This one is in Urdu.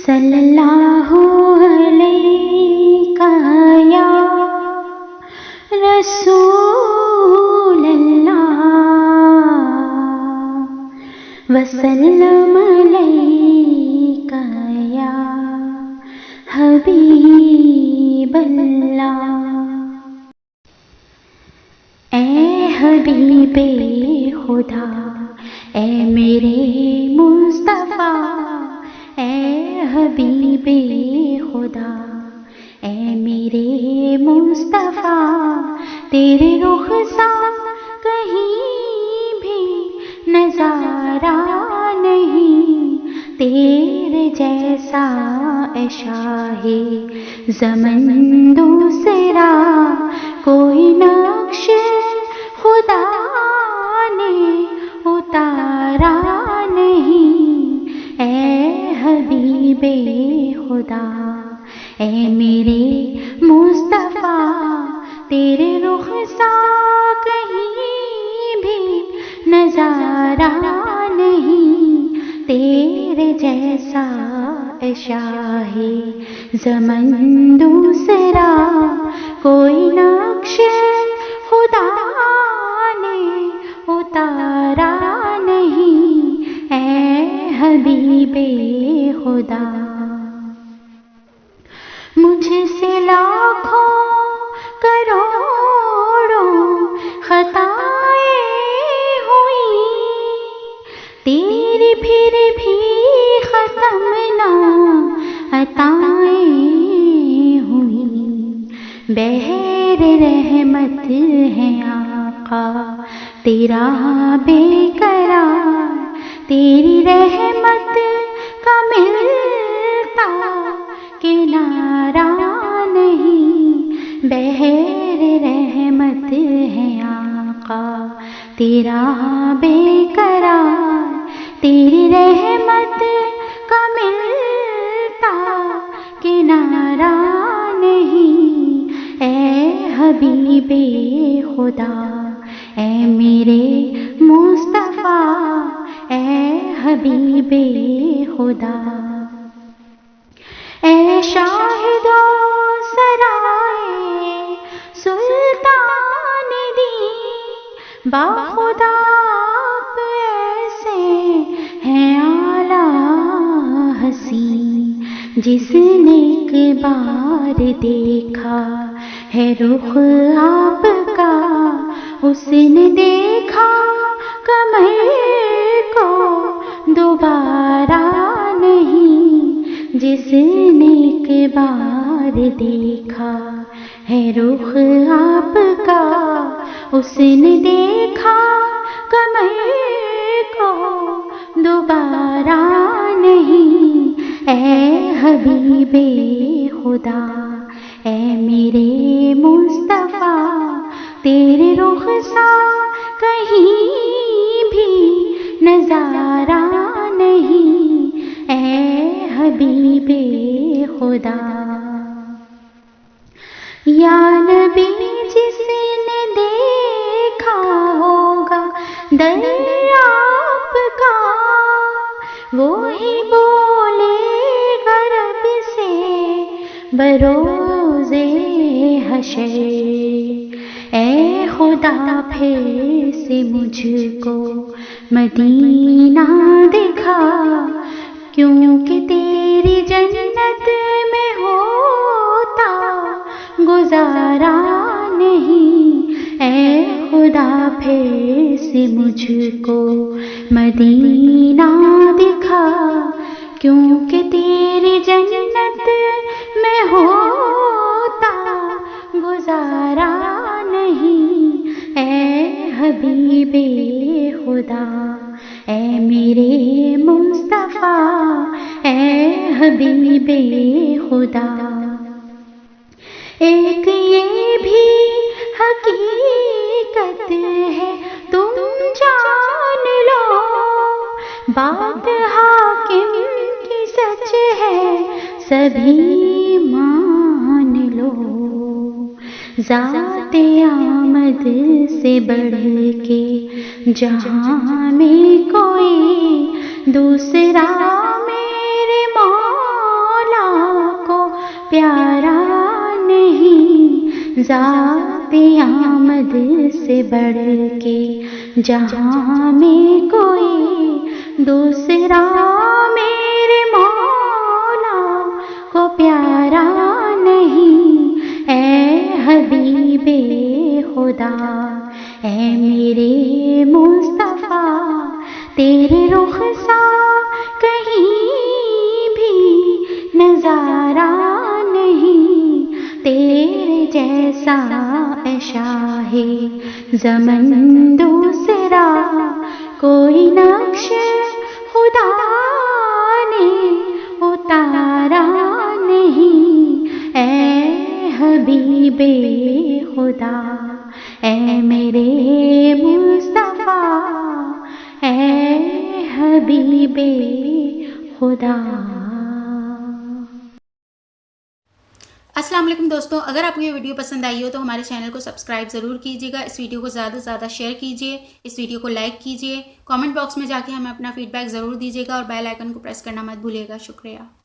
صلی اللہ علیہ یا رسول اللہ وسلم علیک یا حبیب اللہ۔ اے حبیب خدا، اے میرے مصطفیٰ، اے حبیب خدا، اے میرے مصطفیٰ، تیرے رخسار کہیں بھی نظارہ نہیں، تیرے جیسا اے شاہ زمن دوسرا کوئی نقش خدا نے اتارا نہیں۔ اے حبیب خدا، اے میرے مصطفیٰ، تیرے رخسار کہیں بھی نظارہ نہیں، تیرے جیسا اے شاہ زمن دوسرا کوئی نقش خدا نے اتارا نہیں۔ اے حبیب خدا، مجھ سے لاکھوں کروڑوں خطائیں ہوئی، تیری پھر بھی ختم نہ عطائیں ہوئی، بحر رحمت ہے آقا تیرا بے قرار، تیری رحمت کا ملتا کنارہ نہیں، بحر رحمت ہے آقا تیرا بے قرار، تیری رحمت کا ملتا کنارہ نہیں۔ اے حبیب خدا، اے میرے مصطفیٰ، اے حبیب خدا، اے شاہد و سرائے سلطان دی با خدا، آپ ایسے ہیں اعلیٰ حسین، جس نے ایک بار دیکھا ہے رخ آپ کا، اس نے دیکھا کمر کو دوبارہ نہیں، جس نے ایک بار دیکھا ہے رخ آپ کا، اس نے دیکھا کمر کو دوبارہ نہیں۔ اے حبیب خدا، اے میرے مصطفیٰ، تیرے رخسار کہیں بھی نظارہ نہیں، اے حبیب خدا۔ یا نبی، جس نے دیکھا ہوگا در آپ کا، وہی بولے گا رب سے بروز حشر، اے خدا پھر سے مجھ کو مدینہ دکھا، کیونکہ تیری جنت میں ہوتا گزارا نہیں۔ اے خدا پھر سے مجھ کو مدینہ دکھا، کیونکہ تیری جنت میں ہوتا گزارا نہیں۔ اے حبیب خدا، اے میرے مصطفیٰ، اے حبیب خدا، ایک یہ بھی حقیقت ہے تم جان لو، بات حاکم کی سچ ہے سبھی مان لو، ذات آمد سے بڑھ کے جہاں میں کوئی دوسرا میرے مولا پیارا نہیں، ذات آمد سے بڑھ کے جہاں میں کوئی دوسرا میرے مولا کو پیارا نہیں۔ اے حبیب خدا، اے میرے مصطفیٰ، تیرے رخ سا کہیں بھی نظارہ نہیں، تیرے جیسا اے شاہ زمن دوسرا کوئی نقش خدا نے اتارا نہیں۔ اے حبیب خدا، اے میرے مصطفیٰ، اے حبیب خدا۔ السلام علیکم دوستوں، اگر آپ کو یہ ویڈیو پسند آئی ہو تو ہمارے چینل کو سبسکرائب ضرور کیجیے گا، اس ویڈیو کو زیادہ سے زیادہ شیئر کیجیے، اس ویڈیو کو لائک کیجیے، کامنٹ باکس میں جا کے ہمیں اپنا فیڈ بیک ضرور دیجیے گا اور بیل آئیکن کو پریس کرنا مت بھولیے گا۔ شکریہ۔